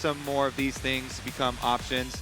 some more of these things become options.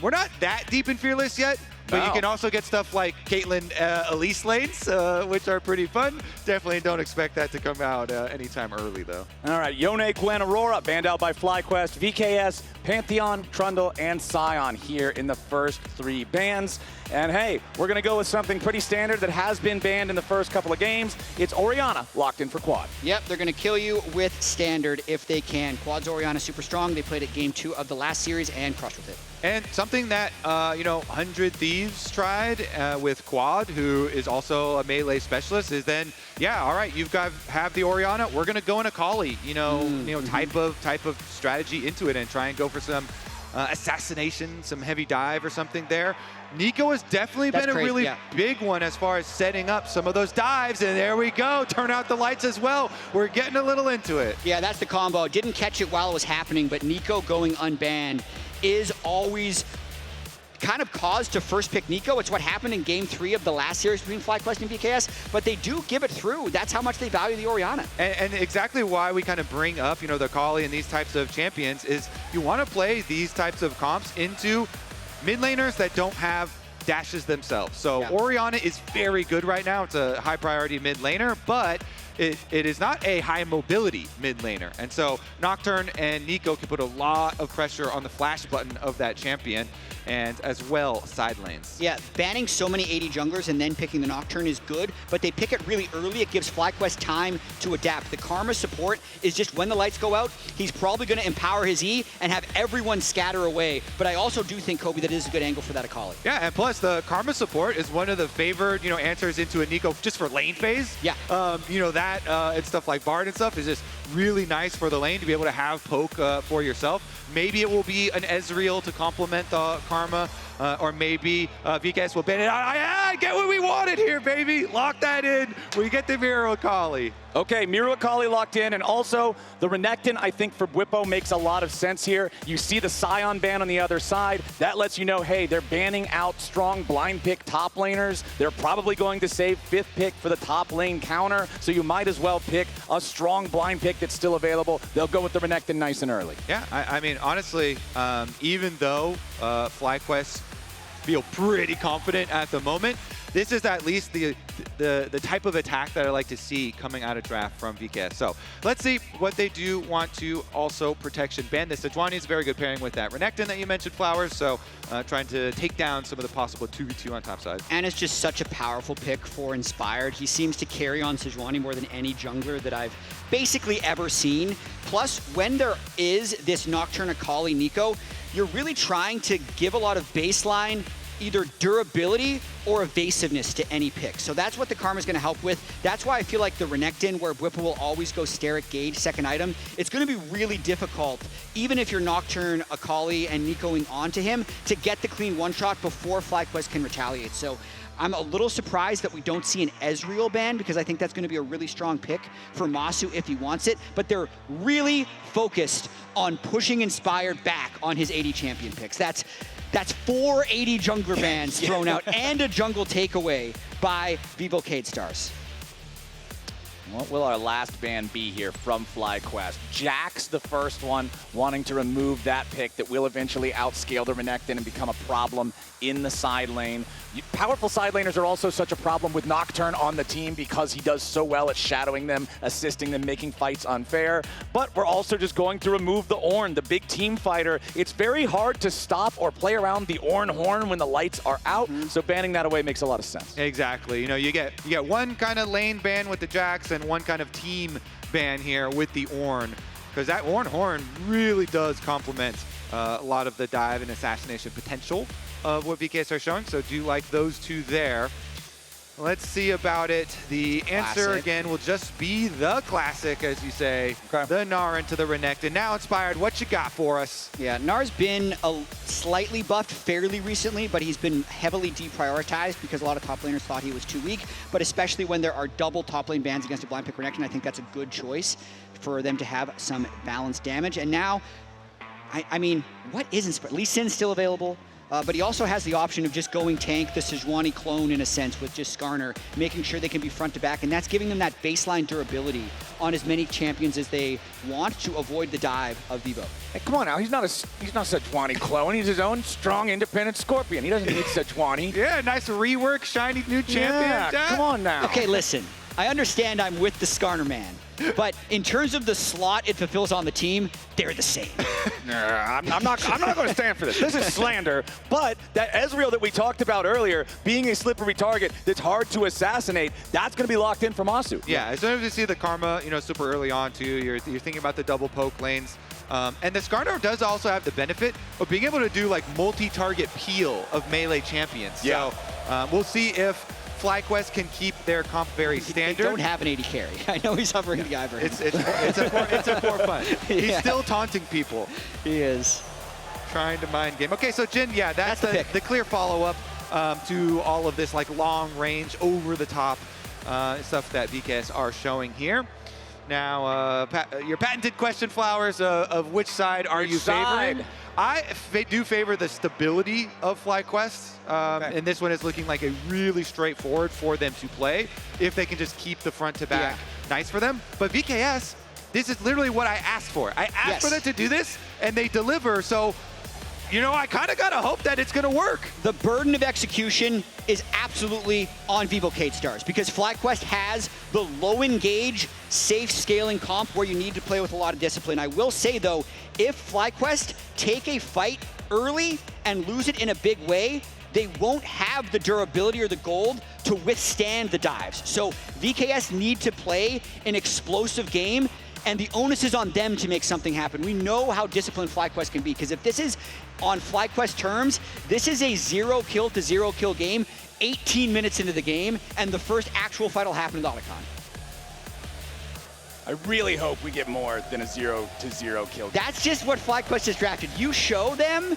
We're not that deep in Fearless yet, but you can also get stuff like Caitlyn Elise lanes, which are pretty fun. Definitely don't expect that to come out anytime early, though. All right, Yone, Gwen, Aurora, banned out by FlyQuest, VKS, Pantheon, Trundle, and Scion here in the first 3 bans. And hey, we're going to go with something pretty standard that has been banned in the first couple of games. It's Orianna locked in for quad. Yep, they're going to kill you with standard if they can. Quad's Orianna super strong. They played it game 2 of the last series and crushed with it. And something that, 100 Thieves tried with Quad, who is also a melee specialist, is then, yeah, all right, have the Orianna. We're going to go in Akali, type of strategy into it and try and go for some assassination, some heavy dive or something there. Neeko has definitely been a really big one as far as setting up some of those dives, and there we go. Turn out the lights as well. We're getting a little into it. Yeah, that's the combo. Didn't catch it while it was happening, but Neeko going unbanned is always kind of cause to first pick Neeko. It's what happened in game 3 of the last series between FlyQuest and VKS, but they do give it through. That's how much they value the Orianna. And exactly why we kind of bring up, the Akali and these types of champions is you want to play these types of comps into mid laners that don't have dashes themselves. So Orianna is very good right now. It's a high priority mid laner, but it is not a high mobility mid laner. And so Nocturne and Neeko can put a lot of pressure on the flash button of that champion, and as well side lanes. Yeah, banning so many AD junglers and then picking the Nocturne is good, but they pick it really early. It gives FlyQuest time to adapt. The Karma support is just when the lights go out, he's probably going to empower his E and have everyone scatter away. But I also do think, Kobe, that is a good angle for that Akali. Yeah, and plus the Karma support is one of the favored, answers into a Neeko just for lane phase. Yeah. That and stuff like Bard and stuff is just really nice for the lane to be able to have poke for yourself. Maybe it will be an Ezreal to complement the Karma, or maybe VKS will ban it. I get what we wanted here, baby. Lock that in. We get the Mireu Akali. Okay, Mireu Akali locked in, and also the Renekton, I think for Bwipo makes a lot of sense here. You see the Scion ban on the other side. That lets you know, hey, they're banning out strong blind pick top laners. They're probably going to save 5th pick for the top lane counter, so you might as well pick a strong blind pick that's still available. They'll go with the Renekton nice and early. Yeah, I mean, honestly, even though FlyQuest feel pretty confident at the moment, this is at least the type of attack that I like to see coming out of draft from VKS. So let's see what they do want to also protection ban. This Sejuani is a very good pairing with that Renekton that you mentioned, Flowers. So trying to take down some of the possible 2v2 on top side. And it's just such a powerful pick for Inspired. He seems to carry on Sejuani more than any jungler that I've basically ever seen. Plus, when there is this Nocturne Akali Neeko, you're really trying to give a lot of baseline either durability or evasiveness to any pick. So that's what the Karma's going to help with. That's why I feel like the Renekton, where Bwipo will always go Steric Gauge second item, it's going to be really difficult, even if you're Nocturne, Akali, and Neekoing onto him, to get the clean one-shot before FlyQuest can retaliate. So I'm a little surprised that we don't see an Ezreal ban, because I think that's going to be a really strong pick for Massu if he wants it. But they're really focused on pushing Inspired back on his 80 champion picks. That's 4 80 jungler bans thrown out and a jungle takeaway by Vivo Stars. What will our last ban be here from FlyQuest? Jax, the first one, wanting to remove that pick that will eventually outscale the Renekton and become a problem in the side lane. Powerful side laners are also such a problem with Nocturne on the team because he does so well at shadowing them, assisting them, making fights unfair. But we're also just going to remove the Ornn, the big team fighter. It's very hard to stop or play around the Ornn horn when the lights are out, so banning that away makes a lot of sense. Exactly. You get one kind of lane ban with the Jax and one kind of team ban here with the Ornn, because that Ornn horn really does complement a lot of the dive and assassination potential of what VKS are showing. So do like those two there. Let's see about it. The answer again will just be the classic, as you say. Okay. The Gnar into the Renekton. Now Inspired, what you got for us? Yeah, Gnar's been slightly buffed fairly recently, but he's been heavily deprioritized because a lot of top laners thought he was too weak. But especially when there are double top lane bans against a blind pick Renekton, I think that's a good choice for them to have some balanced damage. And now, I mean, what is Inspired? Lee Sin's still available. but he also has the option of just going tank the Sejuani clone in a sense with just Skarner, making sure they can be front to back, and that's giving them that baseline durability on as many champions as they want to avoid the dive of Vivo. Hey, come on now, he's not a Sejuani clone. He's his own strong, independent Scorpion. He doesn't need Sejuani. Yeah, nice rework, shiny new champion. Yeah, Jatt. come on now. Okay, listen, I understand I'm with the Skarner man, but in terms of the slot it fulfills on the team, they're the same. I'm not going to stand for this. This is slander. But that Ezreal that we talked about earlier, being a slippery target that's hard to assassinate, that's going to be locked in for Massu. Yeah, as soon as you see the Karma, super early on too, you're thinking about the double poke lanes. And the Skarner does also have the benefit of being able to do like multi-target peel of melee champions. Yeah. So we'll see if FlyQuest can keep their comp very standard. They don't have an AD carry. I know he's hovering the Ivern. It's a for fun. He's still taunting people. He is. Trying to mind game. Okay, so Jhin, yeah, that's the clear follow-up to all of this like long range, over the top stuff that VKS are showing here. Now, your patented question, Flowers, of which side are you favoring? I do favor the stability of FlyQuest, and this one is looking like a really straightforward for them to play if they can just keep the front to back nice for them. But VKS, this is literally what I asked for. I asked for them to do this, and they deliver. So, I kind of got to hope that it's going to work. The burden of execution is absolutely on Vivo Stars because FlyQuest has the low engage, safe scaling comp where you need to play with a lot of discipline. I will say though, if FlyQuest take a fight early and lose it in a big way, they won't have the durability or the gold to withstand the dives. So VKS need to play an explosive game, and the onus is on them to make something happen. We know how disciplined FlyQuest can be, because if this is on FlyQuest terms, this is a 0 kill to 0 kill game, 18 minutes into the game, and the first actual fight will happen in the Otacon. I really hope we get more than a 0 to 0 kill game. That's just what FlyQuest has drafted. You show them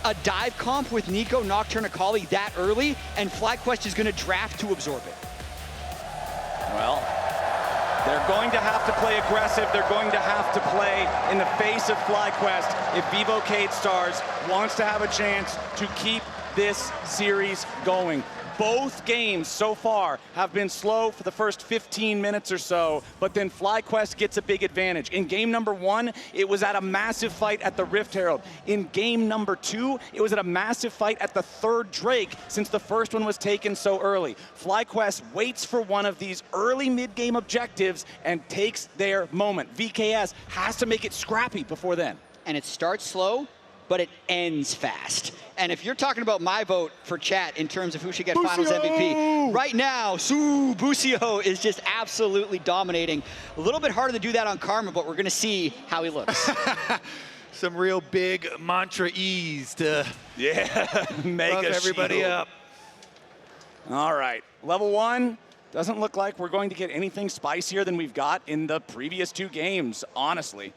a dive comp with Neeko, Nocturne, Akali that early, and FlyQuest is going to draft to absorb it. Well, they're going to have to play aggressive. They're going to have to play in the face of FlyQuest if Vivo Stars wants to have a chance to keep this series going. Both games so far have been slow for the first 15 minutes or so, but then FlyQuest gets a big advantage. In game number 1, it was at a massive fight at the Rift Herald. In game number 2, it was at a massive fight at the 3rd Drake, since the first one was taken so early. FlyQuest waits for one of these early mid-game objectives and takes their moment. VKS has to make it scrappy before then. And it starts slow, but it ends fast. And if you're talking about my vote for chat in terms of who should get Finals MVP, right now, Busio is just absolutely dominating. A little bit harder to do that on Karma, but we're going to see how he looks. Some real big mantra E's to mega everybody shield up. All right, level 1. Doesn't look like we're going to get anything spicier than we've got in the previous 2 games, honestly.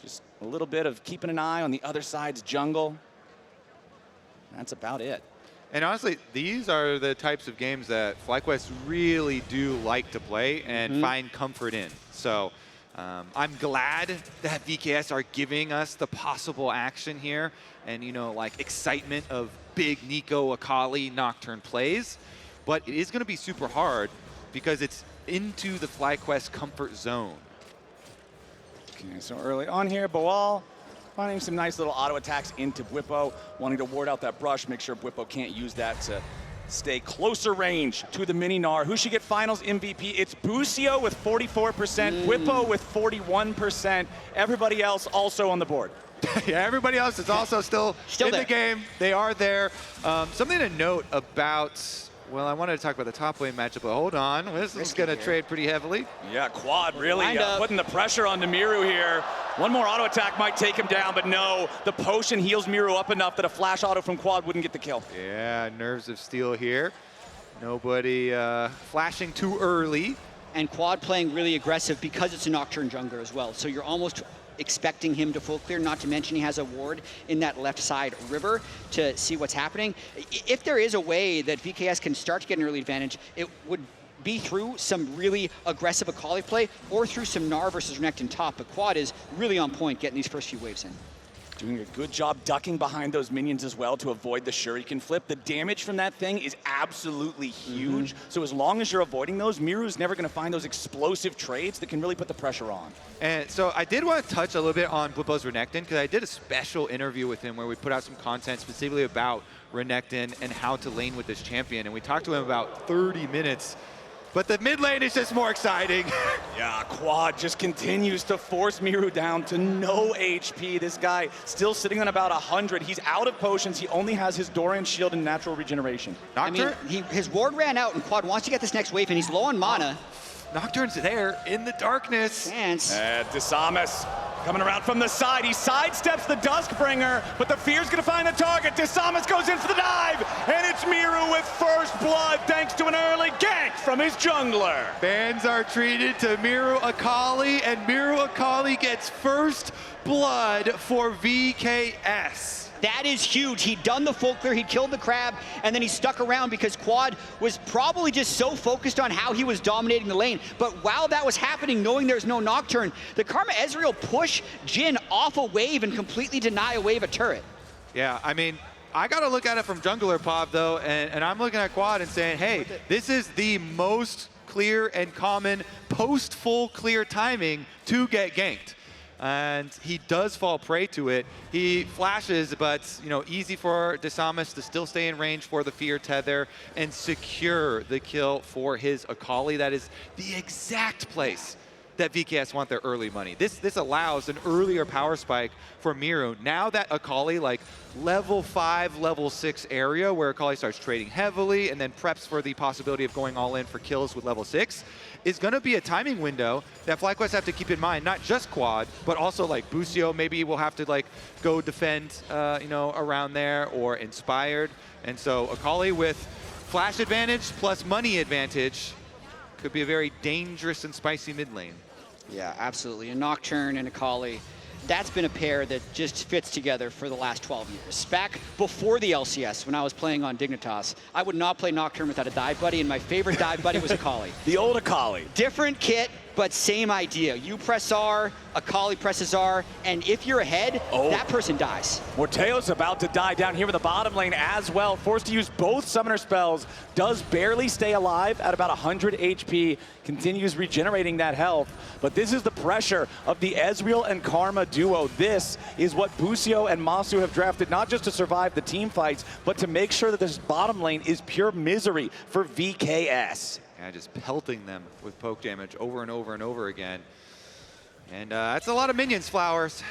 Just a little bit of keeping an eye on the other side's jungle. That's about it. And honestly, these are the types of games that FlyQuest really do like to play and find comfort in. So I'm glad that VKS are giving us the possible action here and, like excitement of big Neeko, Akali, Nocturne plays. But it is going to be super hard because it's into the FlyQuest comfort zone. Okay, so early on here, Boal finding some nice little auto attacks into Bwipo, wanting to ward out that brush, make sure Bwipo can't use that to stay closer range to the mini Gnar. Who should get Finals MVP? It's Busio with 44%, Bwipo with 41%. Everybody else also on the board. Yeah, everybody else is also still in the game. They are there. Something to note about, well, I wanted to talk about the top lane matchup, but hold on. This is going to trade pretty heavily. Yeah, Quad really putting the pressure on Mireu here. One more auto attack might take him down, but no, the potion heals Mireu up enough that a flash auto from Quad wouldn't get the kill. Yeah, nerves of steel here. Nobody flashing too early. And Quad playing really aggressive because it's a Nocturne jungler as well. So you're almost expecting him to full clear, not to mention he has a ward in that left side river to see what's happening. If there is a way that VKS can start to get an early advantage, it would be through some really aggressive Akali play or through some Gnar versus Renekton top, but Quad is really on point getting these first few waves in. Doing a good job ducking behind those minions as well to avoid the shuriken flip. The damage from that thing is absolutely huge. So as long as you're avoiding those, Mireu's never going to find those explosive trades that can really put the pressure on. And so I did want to touch a little bit on Bwipo's Renekton, because I did a special interview with him where we put out some content specifically about Renekton and how to lane with this champion. And we talked to him about 30 minutes. But the mid lane is just more exciting. Yeah, Quad just continues to force Mireu down to no HP. This guy still sitting on about 100. He's out of potions. He only has his Doran shield and natural regeneration. Nocturne? I mean, his ward ran out, and Quad wants to get this next wave, and he's low on mana. Nocturne's there in the darkness. And Disamis coming around from the side. He sidesteps the Duskbringer, but the Fear's gonna find the target. Disamis goes in for the dive, and it's Mireu with first blood thanks to an early gank from his jungler. Fans are treated to Mireu Akali, and Mireu Akali gets first blood for VKS. that is huge. He'd done the full clear, he killed the crab, and then he stuck around because Quad was probably just so focused on how he was dominating the lane. But while that was happening, knowing there's no Nocturne, the Karma Ezreal push Jhin off a wave and completely deny a wave of turret. Yeah, I mean, I got to look at it from jungler Pop, though, and I'm looking at Quad and saying, hey, this is the most clear and common post-full clear timing to get ganked. And he does fall prey to it. He flashes, but easy for Disamis to still stay in range for the Fear Tether and secure the kill for his Akali. That is the exact place that VKS want their early money. This allows an earlier power spike for Mireu. Now that Akali, like level 5, level 6 area where Akali starts trading heavily and then preps for the possibility of going all in for kills with level 6, is going to be a timing window that FlyQuest have to keep in mind, not just Quad, but also like Busio maybe will have to like go defend, around there, or Inspired. And so Akali with flash advantage plus money advantage could be a very dangerous and spicy mid lane. Yeah, absolutely. A Nocturne and Akali, that's been a pair that just fits together for the last 12 years. Back before the LCS, when I was playing on Dignitas, I would not play Nocturne without a dive buddy, and my favorite dive buddy was Akali. The old Akali. Different kit, but same idea. You press R, Akali presses R, and if you're ahead, that person dies. Morttheus about to die down here in the bottom lane as well. Forced to use both summoner spells. Does barely stay alive at about 100 HP. Continues regenerating that health. But this is the pressure of the Ezreal and Karma duo. This is what Busio and Massu have drafted, not just to survive the team fights, but to make sure that this bottom lane is pure misery for VKS. Yeah, just pelting them with poke damage over and over and over again. And that's a lot of minions, Flowers.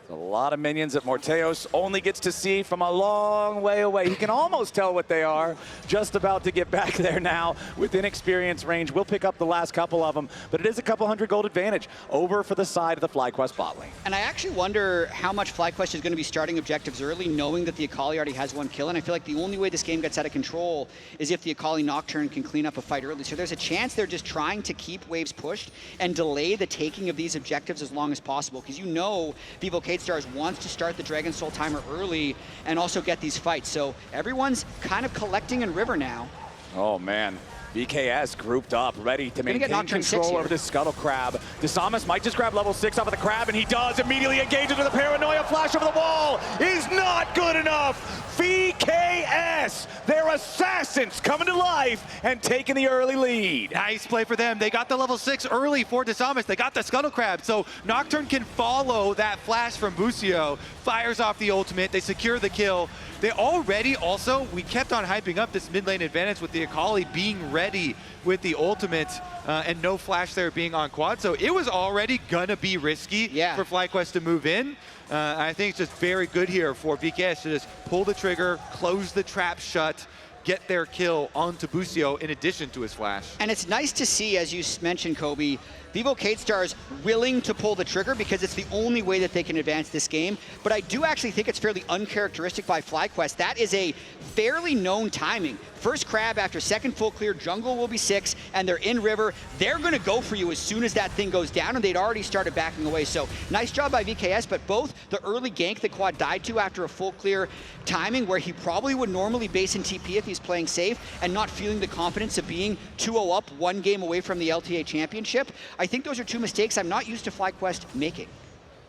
A lot of minions that Morttheus only gets to see from a long way away. He can almost tell what they are. Just about to get back there now within experience range. We'll pick up the last couple of them, but it is a couple hundred gold advantage over for the side of the FlyQuest bot lane. And I actually wonder how much FlyQuest is going to be starting objectives early, knowing that the Akali already has one kill. And I feel like the only way this game gets out of control is if the Akali Nocturne can clean up a fight early. So there's a chance they're just trying to keep waves pushed and delay the taking of these objectives as long as possible. Because Vivo Stars wants to start the Dragon Soul timer early and also get these fights. So everyone's kind of collecting in River now. Oh man, VKS grouped up, ready to maintain control over this Scuttle Crab. Disamis might just grab level 6 off of the Crab, and he does. Immediately engages with a Paranoia flash over the wall. Is not good enough. VKS, their assassins coming to life and taking the early lead. Nice play for them. They got the level 6 early for Disamis. They got the Scuttle Crab, so Nocturne can follow that flash from Busio, fires off the ultimate, they secure the kill. They already also, we kept on hyping up this mid lane advantage with the Akali being ready with the ultimate and no flash there being on Quad. So it was already gonna be risky for FlyQuest to move in. I think it's just very good here for VKS to just pull the trigger, close the trap shut, get their kill onto Busio in addition to his flash. And it's nice to see, as you mentioned, Kobe, Vivo Stars willing to pull the trigger because it's the only way that they can advance this game. But I do actually think it's fairly uncharacteristic by FlyQuest. That is a fairly known timing. First crab after second full clear, jungle will be 6, and they're in river. They're gonna go for you as soon as that thing goes down, and they'd already started backing away. So nice job by VKS, but both the early gank that Quad died to after a full clear timing, where he probably would normally base in TP if he's playing safe, and not feeling the confidence of being 2-0 up, 1 game away from the LTA championship. I think those are 2 mistakes I'm not used to FlyQuest making.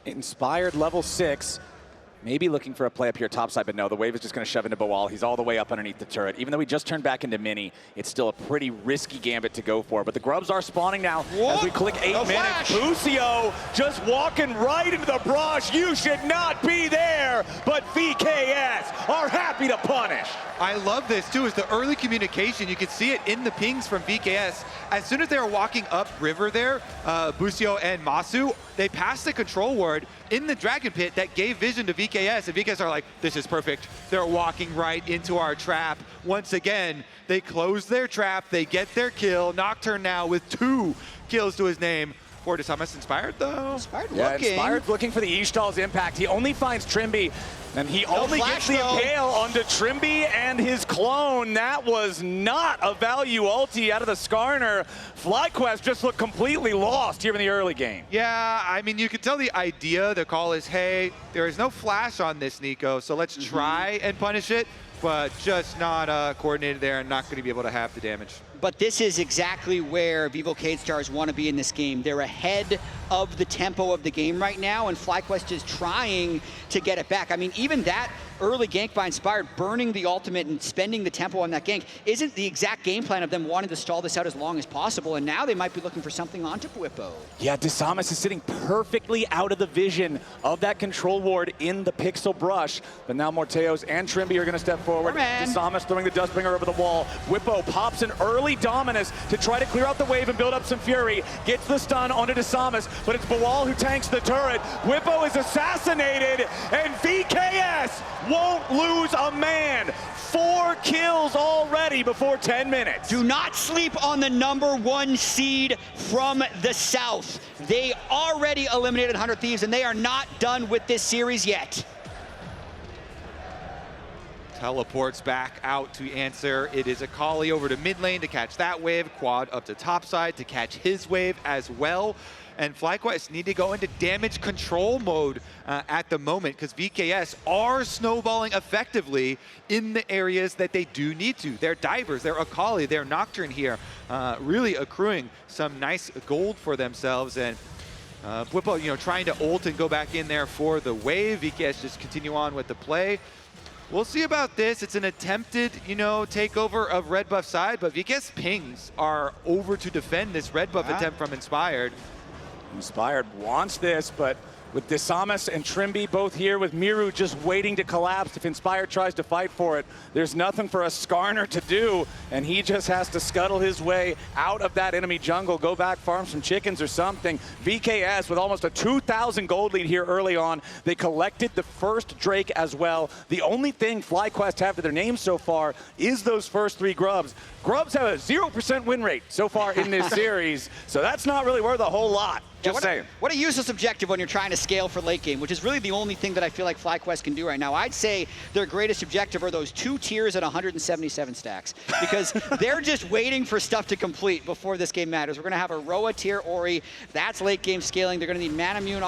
Inspired level 6. Maybe looking for a play up here topside, but no, the wave is just going to shove into Boal. He's all the way up underneath the turret. Even though he just turned back into mini, it's still a pretty risky gambit to go for. But the grubs are spawning now as we click 8 minutes. Busio just walking right into the brush. You should not be there, but VKS are happy to punish. I love this too, is the early communication. You could see it in the pings from VKS. As soon as they were walking up river there, Busio and Massu, they passed the control ward in the Dragon Pit that gave vision to VKS, and VKS are like, this is perfect. They're walking right into our trap. Once again, they close their trap, they get their kill. Nocturne now with 2 kills to his name. For Disamis Inspired though. Inspired looking for the Ishtal's impact. He only finds Trymbi, and he only gets the impale onto Trymbi and his clone. That was not a value ulti out of the Skarner. FlyQuest just looked completely lost here in the early game. Yeah, I mean, you could tell the idea, the call is, hey, there is no flash on this Neeko, so let's try and punish it, but just not coordinated there and not going to be able to have the damage. But this is exactly where Vivo Stars want to be in this game. They're ahead of the tempo of the game right now, and FlyQuest is trying to get it back. I mean, even that early gank by Inspired, burning the ultimate and spending the tempo on that gank, isn't the exact game plan of them wanting to stall this out as long as possible, and now they might be looking for something onto Bwipo. Yeah, Disamis is sitting perfectly out of the vision of that control ward in the pixel brush, but now Morttheus and Trymbi are going to step forward. Disamis throwing the Dustbringer over the wall. Bwipo pops an early Dominus to try to clear out the wave and build up some fury. Gets the stun onto Disamis, but it's Boal who tanks the turret. Bwipo is assassinated, and VKS won't lose a man. 4 kills already before 10 minutes. Do not sleep on the #1 seed from the South. They already eliminated 100 Thieves, and they are not done with this series yet. Teleports back out to answer. It is Akali over to mid lane to catch that wave. Quad up to top side to catch his wave as well. And FlyQuest need to go into damage control mode at the moment, because VKS are snowballing effectively in the areas that they do need to. They're divers, they're Akali, they're Nocturne here, really accruing some nice gold for themselves. And Bwipo, trying to ult and go back in there for the wave. VKS just continue on with the play. We'll see about this. It's an attempted, takeover of red buff side, but VKS pings are over to defend this red buff attempt from Inspired. Inspired wants this, but with Disamis and Trymbi both here, with Mireu just waiting to collapse. If Inspired tries to fight for it, there's nothing for a Skarner to do, and he just has to scuttle his way out of that enemy jungle, go back, farm some chickens or something. VKS with almost a 2,000 gold lead here early on. They collected the first Drake as well. The only thing FlyQuest have to their name so far is those first 3 grubs. Grubs have a 0% win rate so far in this series, so that's not really worth a whole lot. Just saying. What a useless objective when you're trying to scale for late game, which is really the only thing that I feel like FlyQuest can do right now. I'd say their greatest objective are those 2 tiers at 177 stacks, because they're just waiting for stuff to complete before this game matters. We're going to have a Roa tier Ori. That's late game scaling. They're going to need Manamune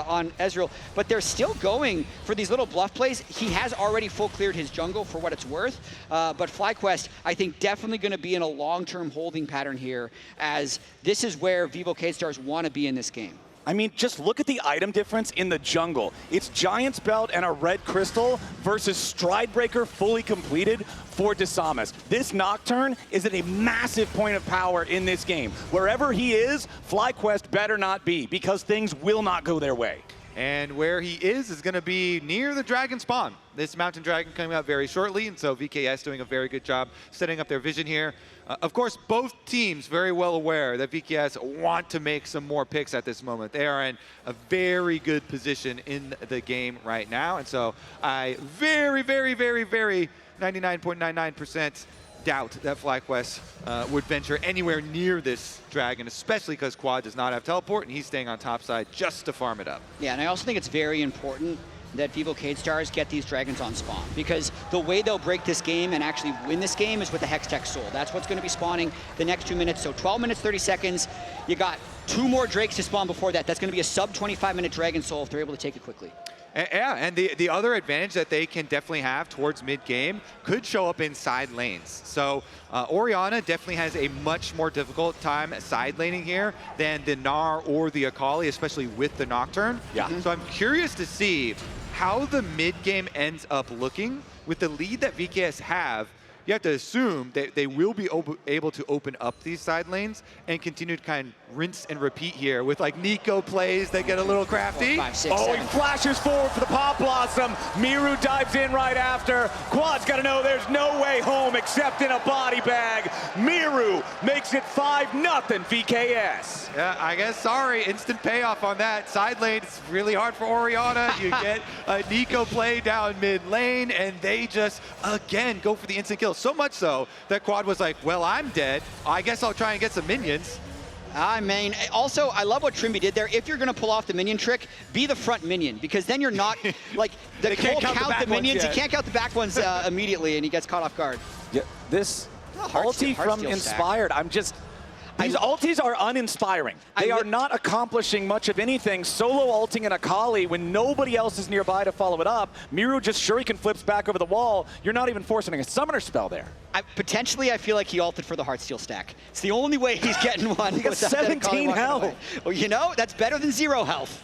on Ezreal, but they're still going for these little bluff plays. He has already full cleared his jungle for what it's worth, but FlyQuest, I think, definitely going to be in a long-term holding pattern here, as this is where Vivo Stars want to be in this game. I mean, just look at the item difference in the jungle. It's Giant's Belt and a red crystal versus Stridebreaker fully completed for Disamis. This Nocturne is at a massive point of power in this game. Wherever he is, FlyQuest better not be, because things will not go their way. And where he is going to be near the dragon spawn. This mountain dragon coming out very shortly, and so VKS doing a very good job setting up their vision here. Of course, both teams very well aware that VKS want to make some more picks at this moment. They are in a very good position in the game right now, and so I very, very, very, very 99.99% doubt that FlyQuest would venture anywhere near this dragon, especially because Quad does not have teleport and he's staying on top side just to farm it up. Yeah, and I also think it's very important that Vivo Stars get these dragons on spawn, because the way they'll break this game and actually win this game is with the hextech soul. That's what's going to be spawning the next 2 minutes. So 12 minutes, 30 seconds. You got 2 more drakes to spawn before that. That's going to be a sub 25-minute dragon soul if they're able to take it quickly. Yeah, and the other advantage that they can definitely have towards mid-game could show up in side lanes. So Orianna definitely has a much more difficult time side laning here than the Gnar or the Akali, especially with the Nocturne. Yeah. So I'm curious to see how the mid game ends up looking, with the lead that VKS have, you have to assume that they will be able to open up these side lanes and continue to kind of rinse and repeat here with like Neeko plays that get a little crafty. 4, 5, 6, Oh, 7. he flashes forward for the Pop Blossom. Mireu dives in right after. Quad's got to know there's no way home except in a body bag. Mireu makes it 5-0 VKS. Yeah, I guess, sorry, instant payoff on that. Side lane, it's really hard for Orianna. You get a Neeko play down mid lane, and they just, again, go for the instant kill. So much so that Quad was like, well, I'm dead. I guess I'll try and get some minions. I mean, also, I love what Trymbi did there. If you're going to pull off the minion trick, be the front minion, because then you're not, like, the Cole count the minions, he can't count the back ones immediately, and he gets caught off guard. Yeah, this ulti from Inspired, these ultis are uninspiring. They are not accomplishing much of anything. Solo ulting an Akali when nobody else is nearby to follow it up. Mireu just shuriken flips back over the wall. You're not even forcing a summoner spell there. Potentially, I feel like he ulted for the Heartsteel stack. It's the only way he's getting one. He got 17 health. Well, you know, that's better than 0 health.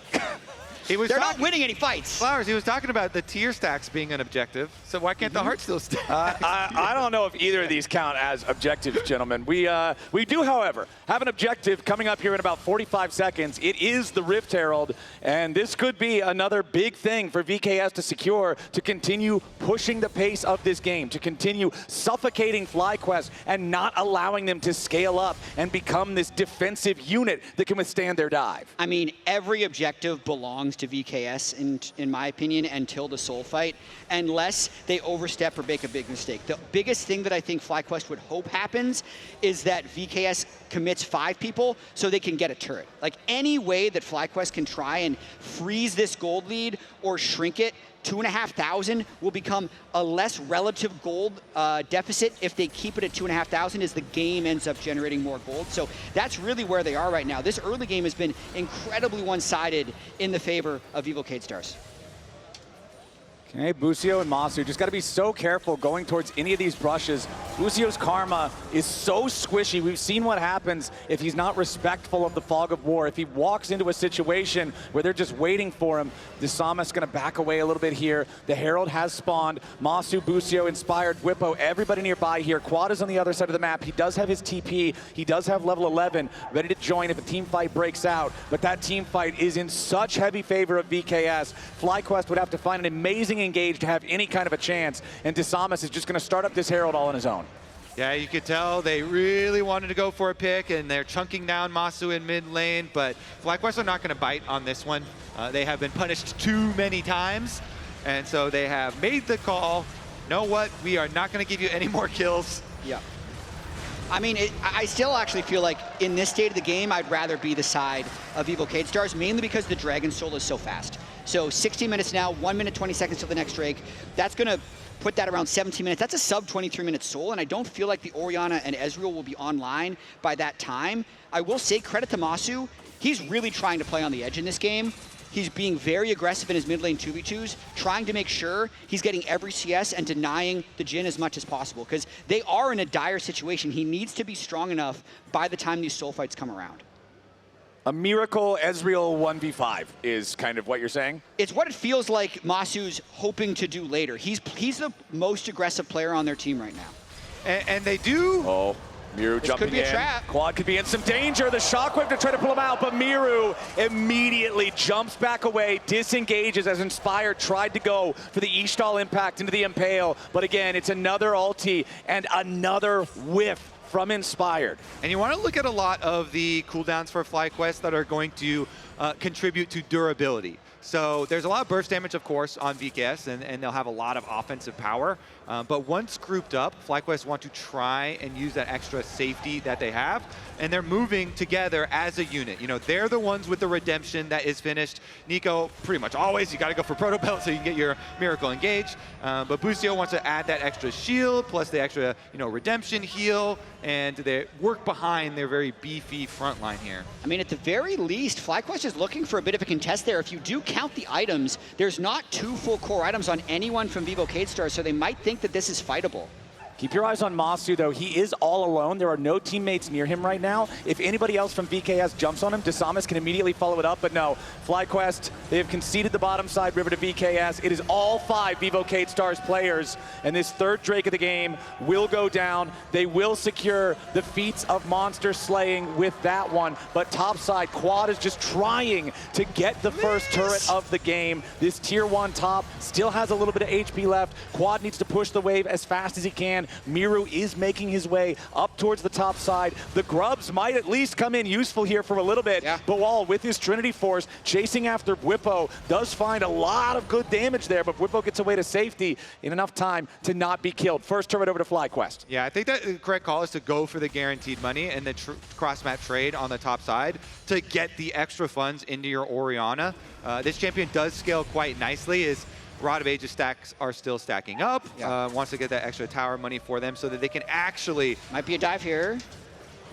They're not winning any fights. Flowers, he was talking about the tier stacks being an objective, so why can't the Heartsteel stack? I don't know if either of these count as objectives, gentlemen. We do, however, have an objective coming up here in about 45 seconds. It is the Rift Herald, and this could be another big thing for VKS to secure to continue pushing the pace of this game, to continue suffocating FlyQuest and not allowing them to scale up and become this defensive unit that can withstand their dive. I mean, every objective belongs to VKS, in my opinion, until the soul fight, unless they overstep or make a big mistake. The biggest thing that I think FlyQuest would hope happens is that VKS commits 5 people so they can get a turret. Like, any way that FlyQuest can try and freeze this gold lead or shrink it, 2,500 will become a less relative gold deficit if they keep it at 2,500 as the game ends up generating more gold. So that's really where they are right now. This early game has been incredibly one-sided in the favor of Vivo Stars. Okay, Busio and Massu just got to be so careful going towards any of these brushes. Busio's karma is so squishy. We've seen what happens if he's not respectful of the fog of war. If he walks into a situation where they're just waiting for him, Disamis going to back away a little bit here. The Herald has spawned. Massu, Busio, Inspired, Bwipo, everybody nearby here. Quad is on the other side of the map. He does have his TP. He does have level 11, ready to join if a team fight breaks out. But that team fight is in such heavy favor of VKS. FlyQuest would have to find an amazing engage to have any kind of a chance, and Disamis is just going to start up this Herald all on his own. Yeah, you could tell they really wanted to go for a pick, and they're chunking down Massu in mid lane, but FlyQuest are not going to bite on this one. They have been punished too many times, and so they have made the call. Know what? We are not going to give you any more kills. Yeah. I mean, I still actually feel like in this state of the game, I'd rather be the side of Vivo Stars, mainly because the Dragon Soul is so fast. So 16 minutes now, 1 minute, 20 seconds till the next Drake. That's going to put that around 17 minutes. That's a sub 23-minute Soul, and I don't feel like the Orianna and Ezreal will be online by that time. I will say credit to Massu. He's really trying to play on the edge in this game. He's being very aggressive in his mid lane 2v2s, trying to make sure he's getting every CS and denying the Jhin as much as possible, because they are in a dire situation. He needs to be strong enough by the time these soul fights come around. A miracle Ezreal 1v5 is kind of what you're saying? It's what it feels like Massu's hoping to do later. He's the most aggressive player on their team right now. And they do. Oh, Mireu this jumping could be in. A trap. Quad could be in some danger. The shockwave to try to pull him out, but Mireu immediately jumps back away, disengages as Inspired tried to go for the Ishtal impact into the Impale. But again, it's another ulti and another whiff from Inspired. And you want to look at a lot of the cooldowns for FlyQuest that are going to contribute to durability. So there's a lot of burst damage, of course, on VKS, and they'll have a lot of offensive power. But once grouped up, FlyQuest want to try and use that extra safety that they have, and they're moving together as a unit. You know, they're the ones with the redemption that is finished. Neeko, pretty much always, you got to go for Proto Belt so you can get your Miracle engage. But Busio wants to add that extra shield, plus the extra, redemption heal, and they work behind their very beefy front line here. I mean, at the very least, FlyQuest is looking for a bit of a contest there. If you do count the items, there's not 2 full core items on anyone from Vivo Stars, so they might think that this is fightable. Keep your eyes on Massu, though. He is all alone. There are no teammates near him right now. If anybody else from VKS jumps on him, Disamis can immediately follow it up. But no, FlyQuest, they have conceded the bottom side river to VKS. It is all 5 Vivo K-Stars players. And this third Drake of the game will go down. They will secure the feats of monster slaying with that one. But topside, Quad is just trying to get the first turret of the game. This tier 1 top still has a little bit of HP left. Quad needs to push the wave as fast as he can. Mireu is making his way up towards the top side. The grubs might at least come in useful here for a little bit. Yeah. Boal with his Trinity Force chasing after Bwipo does find a lot of good damage there, but Bwipo gets away to safety in enough time to not be killed. First turret over to FlyQuest. Yeah, I think that the correct call is to go for the guaranteed money and then cross-map trade on the top side to get the extra funds into your Orianna. This champion does scale quite nicely. Rod of Ages stacks are still stacking up. Yeah. Wants to get that extra tower money for them so that they can actually... Might be a dive here.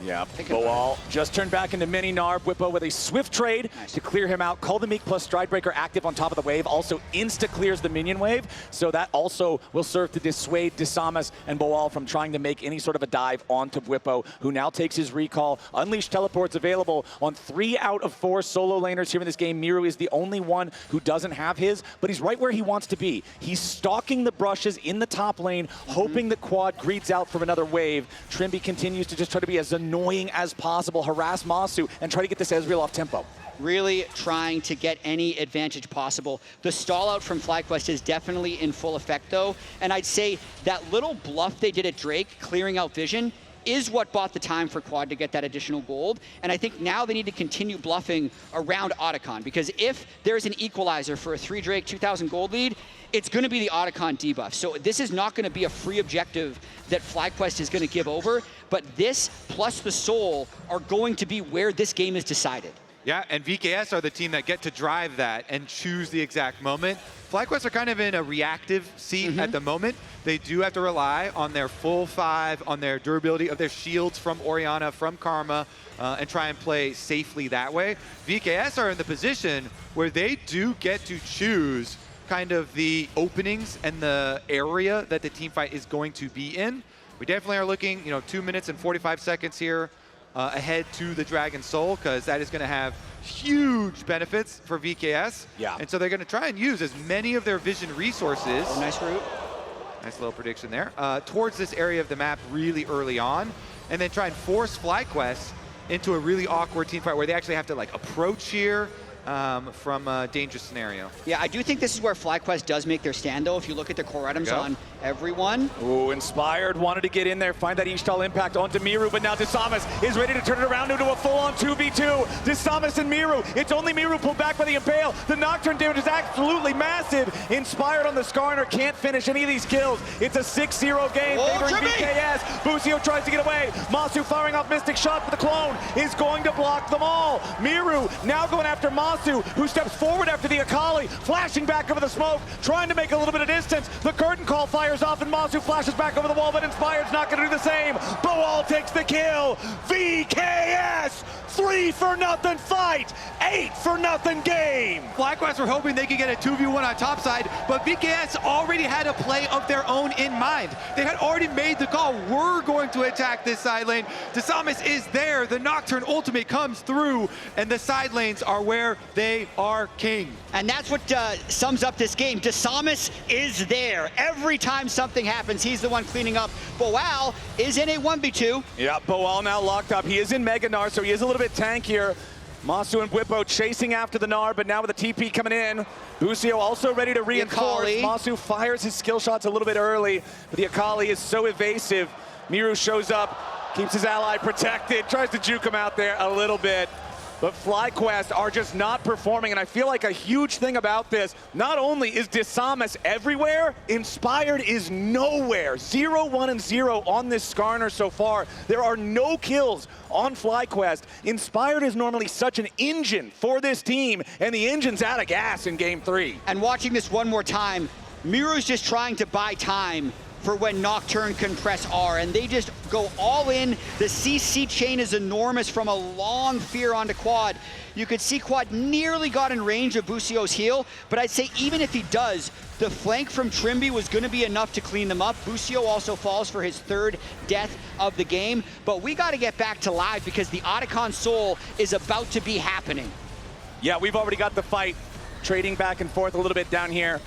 Yeah, Boal just turned back into mini Gnar. Bwipo with a swift trade to clear him out. Call the Meek plus Stridebreaker active on top of the wave. Also insta-clears the minion wave. So that also will serve to dissuade Disamis and Boal from trying to make any sort of a dive onto Bwipo, who now takes his recall. Unleashed teleports available on 3 out of 4 solo laners here in this game. Mireu is the only one who doesn't have his, but he's right where he wants to be. He's stalking the brushes in the top lane, hoping that Quad greets out from another wave. Trymbi continues to just try to be as annoying as possible, harass Massu, and try to get this Ezreal off tempo. Really trying to get any advantage possible. The stall out from FlyQuest is definitely in full effect, though, and I'd say that little bluff they did at Drake, clearing out vision, is what bought the time for Quad to get that additional gold. And I think now they need to continue bluffing around Otacon, because if there's an equalizer for a 3 Drake 2,000 gold lead, it's going to be the Otacon debuff. So this is not going to be a free objective that FlyQuest is going to give over, but this plus the Soul are going to be where this game is decided. Yeah, and VKS are the team that get to drive that and choose the exact moment. FlyQuest are kind of in a reactive seat at the moment. They do have to rely on their full 5, on their durability of their shields from Orianna, from Karma, and try and play safely that way. VKS are in the position where they do get to choose kind of the openings and the area that the team fight is going to be in. We definitely are looking, 2 minutes and 45 seconds here ahead to the Dragon Soul, because that is going to have huge benefits for VKS. Yeah. And so they're going to try and use as many of their vision resources. Oh, nice route. Nice little prediction there. Towards this area of the map really early on, and then try and force FlyQuest into a really awkward team fight where they actually have to approach here from a dangerous scenario. Yeah, I do think this is where FlyQuest does make their stand, though. If you look at the core items on everyone. Ooh, Inspired wanted to get in there, find that Ishtal impact onto Mireu, but now Disamis is ready to turn it around into a full-on 2v2. Disamis and Mireu. It's only Mireu pulled back by the Impale. The Nocturne damage is absolutely massive. Inspired on the Skarner, can't finish any of these kills. It's a 6-0 game favoring VKS. Busio tries to get away. Massu firing off Mystic Shot, but the clone is going to block them all. Mireu now going after Massu, who steps forward after the Akali, flashing back over the smoke, trying to make a little bit of distance. The curtain call fires off and Massu flashes back over the wall, but Inspired's not going to do the same. Boal takes the kill. VKS, 3-0 fight, 8-0 game. FlyQuest were hoping they could get a 2v1 on top side, but VKS already had a play of their own in mind. They had already made the call. We're going to attack this side lane. Disamis is there. The Nocturne ultimate comes through, and the side lanes are where they are king. And that's what sums up this game. Disamis is there. Every time something happens, he's the one cleaning up. Boal is in a 1v2. Yeah, Boal now locked up. He is in Mega Gnar, so he is a little bit tankier. Massu and Bwipo chasing after the Gnar, but now with the TP coming in. Busio also ready to reinforce. Massu fires his skill shots a little bit early, but the Akali is so evasive. Mireu shows up, keeps his ally protected, tries to juke him out there a little bit. But FlyQuest are just not performing, and I feel like a huge thing about this, not only is Disamis everywhere, Inspired is nowhere. 0, 1, and 0 on this Skarner so far. There are no kills on FlyQuest. Inspired is normally such an engine for this team, and the engine's out of gas in Game 3. And watching this one more time, Mireu's just trying to buy time for when Nocturne can press R, and they just go all in. The CC chain is enormous from a long fear onto Quad. You could see Quad nearly got in range of Busio's heal, but I'd say even if he does, the flank from Trymbi was going to be enough to clean them up. Busio also falls for his 3rd death of the game, but we got to get back to live because the Otacon Soul is about to be happening. Yeah, we've already got the fight trading back and forth a little bit down here.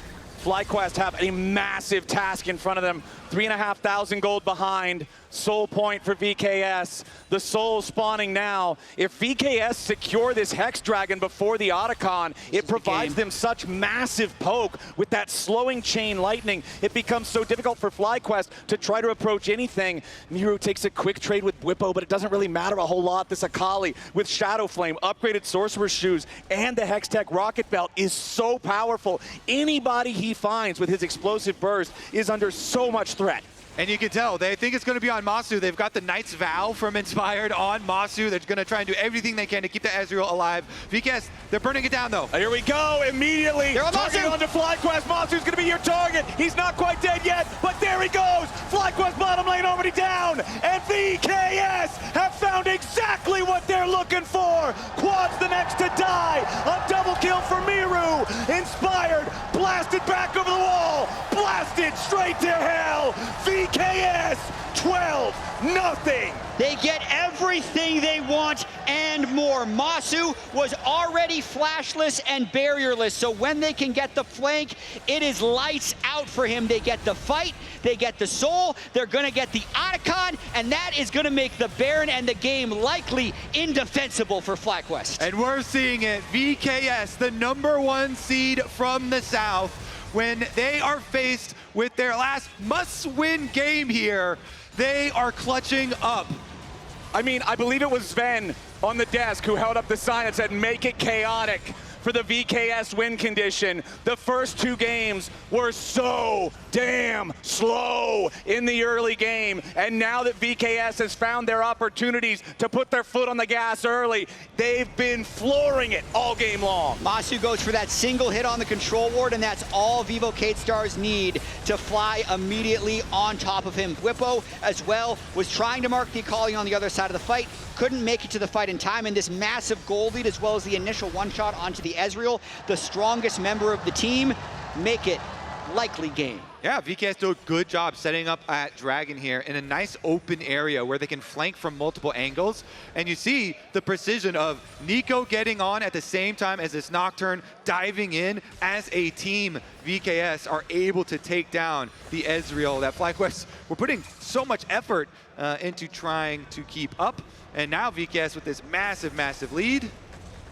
FlyQuest have a massive task in front of them. 3,500 gold behind. Soul point for VKS. The Soul spawning now. If VKS secure this Hex Dragon before the Otacon, it provides them such massive poke with that slowing chain lightning. It becomes so difficult for FlyQuest to try to approach anything. Mireu takes a quick trade with Bwipo, but it doesn't really matter a whole lot. This Akali with Shadow Flame, upgraded Sorcerer's Shoes, and the hextech Rocket Belt is so powerful. Anybody he finds with his explosive burst is under so much threat. And you can tell, they think it's going to be on Massu. They've got the Knight's Vow from Inspired on Massu. They're going to try and do everything they can to keep the Ezreal alive. VKS, they're burning it down, though. Here we go, immediately. They're on targeting onto FlyQuest. Massu's going to be your target. He's not quite dead yet, but there he goes. FlyQuest bottom lane already down. And VKS have found exactly what they're looking for. Quad's the next to die. A double kill for Mireu. Inspired, blasted back over the wall. Blasted straight to hell. VKS 12-0. They get everything they want and more. Massu was already flashless and barrierless, so when they can get the flank, it is lights out for him. They get the fight, they get the soul, they're gonna get the Otacon, and that is gonna make the Baron and the game likely indefensible for FlyQuest. And we're seeing it. VKS, the #1 seed from the South, when they are faced with their last must-win game here, they are clutching up. I mean, I believe it was Sven on the desk who held up the sign that said, "Make it chaotic." For the VKS win condition. The first 2 games were so damn slow in the early game. And now that VKS has found their opportunities to put their foot on the gas early, they've been flooring it all game long. Massu goes for that single hit on the control ward, and that's all Vivo Stars need to fly immediately on top of him. Bwipo, as well, was trying to mark the Akali on the other side of the fight, couldn't make it to the fight in time, and this massive gold lead, as well as the initial one-shot onto the Ezreal, the strongest member of the team, make it likely game. Yeah, VKS do a good job setting up at Dragon here in a nice open area where they can flank from multiple angles. And you see the precision of Neeko getting on at the same time as this Nocturne diving in. As a team, VKS are able to take down the Ezreal that FlyQuest were putting so much effort into trying to keep up. And now VKS with this massive, massive lead.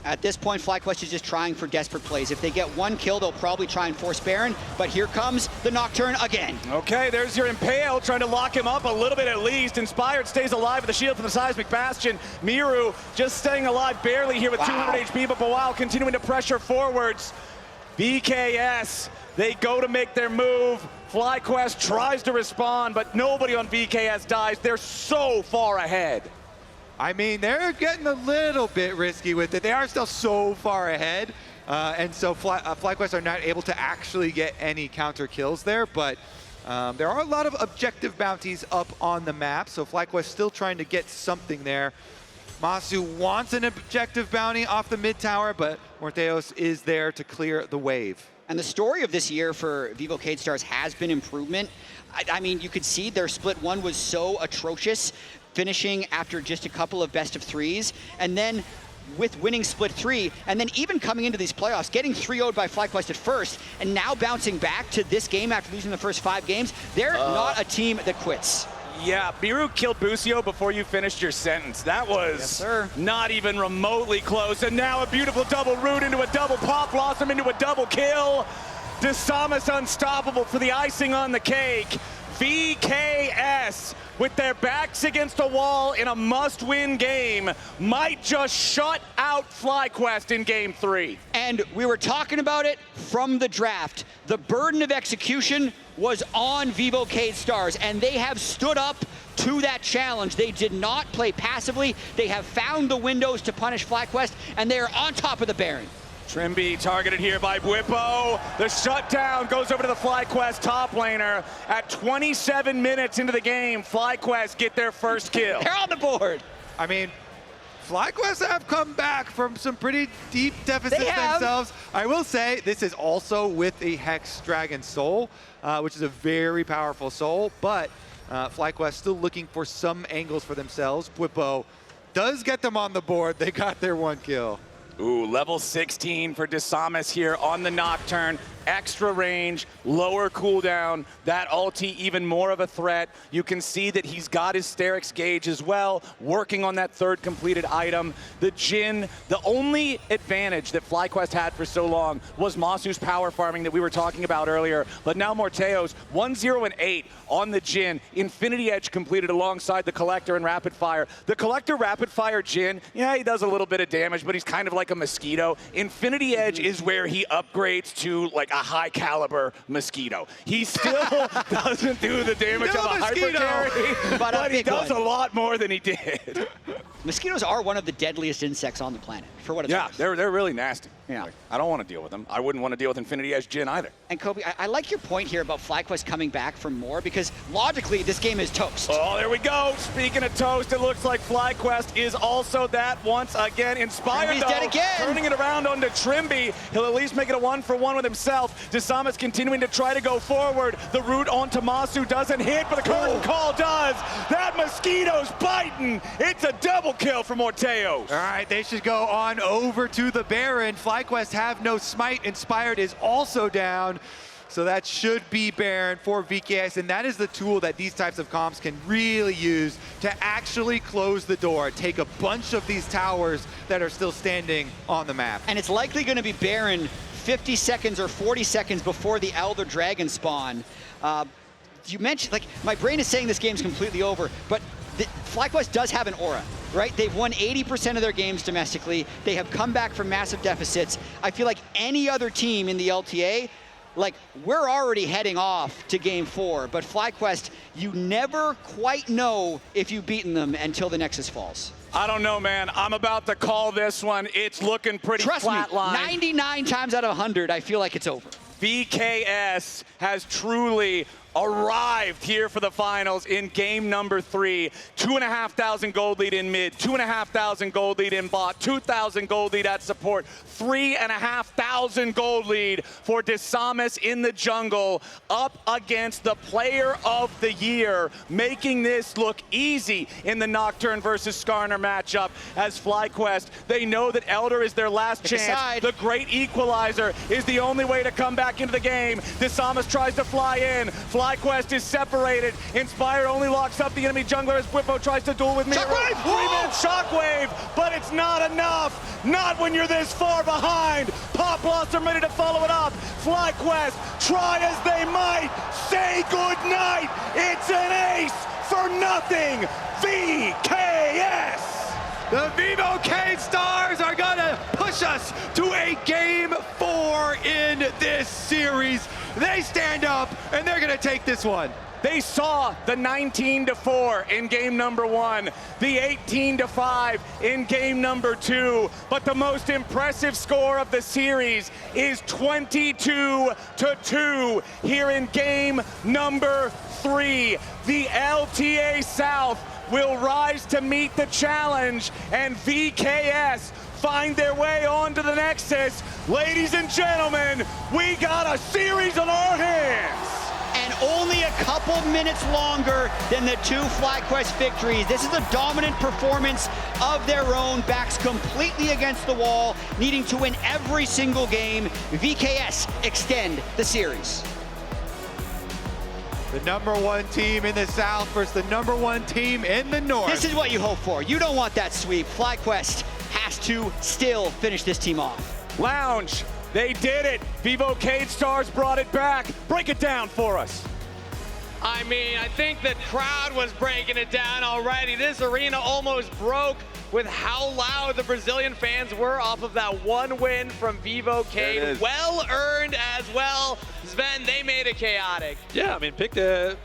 At this point, FlyQuest is just trying for desperate plays. If they get 1 kill, they'll probably try and force Baron, but here comes the Nocturne again. Okay, there's your Impale, trying to lock him up a little bit at least. Inspired stays alive with the shield from the Seismic Bastion. Mireu just staying alive barely here with 200 HP, but Boal continuing to pressure forwards. VKS, they go to make their move. FlyQuest tries to respond, but nobody on VKS dies. They're so far ahead. I mean, they're getting a little bit risky with it. They are still so far ahead. And so FlyQuest are not able to actually get any counter kills there, but there are a lot of objective bounties up on the map. So FlyQuest still trying to get something there. Massu wants an objective bounty off the mid tower, but Morttheus is there to clear the wave. And the story of this year for Vivo Stars has been improvement. I mean, you could see their split 1 was so atrocious, finishing after just a couple of best of 3s, and then with winning split 3, and then even coming into these playoffs, getting 3-0'd by FlyQuest at first, and now bouncing back to this game after losing the first 5 games. They're not a team that quits. Yeah, Mireu killed Busio before you finished your sentence. That was not even remotely close. And now a beautiful double root into a double pop blossom into a double kill. Disamis unstoppable for the icing on the cake. VKS, with their backs against a wall in a must-win game, might just shut out FlyQuest in Game 3. And we were talking about it from the draft. The burden of execution was on Vivo Stars, and they have stood up to that challenge. They did not play passively. They have found the windows to punish FlyQuest, and they are on top of the Baron. Trymbi targeted here by Bwipo. The shutdown goes over to the FlyQuest top laner. At 27 minutes into the game, FlyQuest get their first kill. They're on the board. I mean, FlyQuest have come back from some pretty deep deficits themselves. I will say this is also with a Hex Dragon Soul, which is a very powerful soul, but FlyQuest still looking for some angles for themselves. Bwipo does get them on the board. They got their 1 kill. Ooh, level 16 for Disamis here on the Nocturne. Extra range, lower cooldown, that ulti even more of a threat. You can see that he's got his Sterix gauge as well, working on that 3rd completed item. The Jhin, the only advantage that FlyQuest had for so long was Massu's power farming that we were talking about earlier, but now Morttheus, 1-0 and 8 on the Jhin. Infinity Edge completed alongside the Collector and Rapid Fire. The Collector Rapid Fire Jhin, yeah, he does a little bit of damage, but he's kind of like a mosquito. Infinity Edge is where he upgrades to like a high caliber mosquito. He still doesn't do the damage of a hyper carry, but he does a lot more than he did. Mosquitoes are one of the deadliest insects on the planet, for what it's worth. Yeah, they're really nasty. Yeah. Like, I don't want to deal with them. I wouldn't want to deal with Infinity Edge Jhin either. And Kobe, I like your point here about FlyQuest coming back for more, because logically this game is toast. Oh, there we go. Speaking of toast, it looks like FlyQuest is also that once again. Inspired Trymbi's dead again. Turning it around onto Trymbi. He'll at least make it a 1-for-1 with himself. Disamis continuing to try to go forward. The root onto Massu doesn't hit, but the curtain call does. That mosquito's biting. It's a double kill for Morttheus. All right, they should go on over to the Baron. FlyQuest have no smite. Inspired is also down. So that should be Baron for VKS, and that is the tool that these types of comps can really use to actually close the door, take a bunch of these towers that are still standing on the map. And it's likely going to be Baron 50 seconds or 40 seconds before the Elder Dragon spawn. You mentioned, like, my brain is saying this game's completely over, but FlyQuest does have an aura, right? They've won 80% of their games domestically. They have come back from massive deficits. I feel like any other team in the LTA, like, we're already heading off to game 4, but FlyQuest, you never quite know if you've beaten them until the Nexus falls. I don't know, man. I'm about to call this one. It's looking pretty flatline. Trust me, 99 times out of 100, I feel like it's over. VKS has truly arrived here for the finals in game number 3. 2,500 gold lead in mid, 2,500 gold lead in bot, 2,000 gold lead at support, 3,500 gold lead for Disamis in the jungle, up against the player of the year, making this look easy in the Nocturne versus Skarner matchup. As FlyQuest, they know that Elder is their last chance. The great equalizer is the only way to come back into the game. Disamis tries to fly in. FlyQuest is separated. Inspired only locks up the enemy jungler as Bwipo tries to duel with Mireu. 3-minute shockwave, but it's not enough. Not when you're this far behind. Pop Blossom ready to follow it up. FlyQuest, try as they might, say goodnight. It's an ace for nothing. VKS. The Vivo K-Stars are gonna push us to a game 4 in this series. They stand up and they're gonna take this one. They saw the 19-4 in game number 1, the 18-5 in game number 2, but the most impressive score of the series is 22-2 here in game number 3. The LTA South will rise to meet the challenge, and VKS find their way onto the Nexus. Ladies and gentlemen, we got a series on our hands. And only a couple minutes longer than the 2 FlyQuest victories. This is a dominant performance of their own, backs completely against the wall, needing to win every single game. VKS extend the series. The #1 team in the South versus the #1 team in the North. This is what you hope for. You don't want that sweep. FlyQuest has to still finish this team off. Lounge, they did it. Vivo K-Stars brought it back. Break it down for us. I mean, I think the crowd was breaking it down already. This arena almost broke with how loud the Brazilian fans were off of that one win from Vivo K. Well earned as well. Sven, they made it chaotic. Yeah, I mean, pick the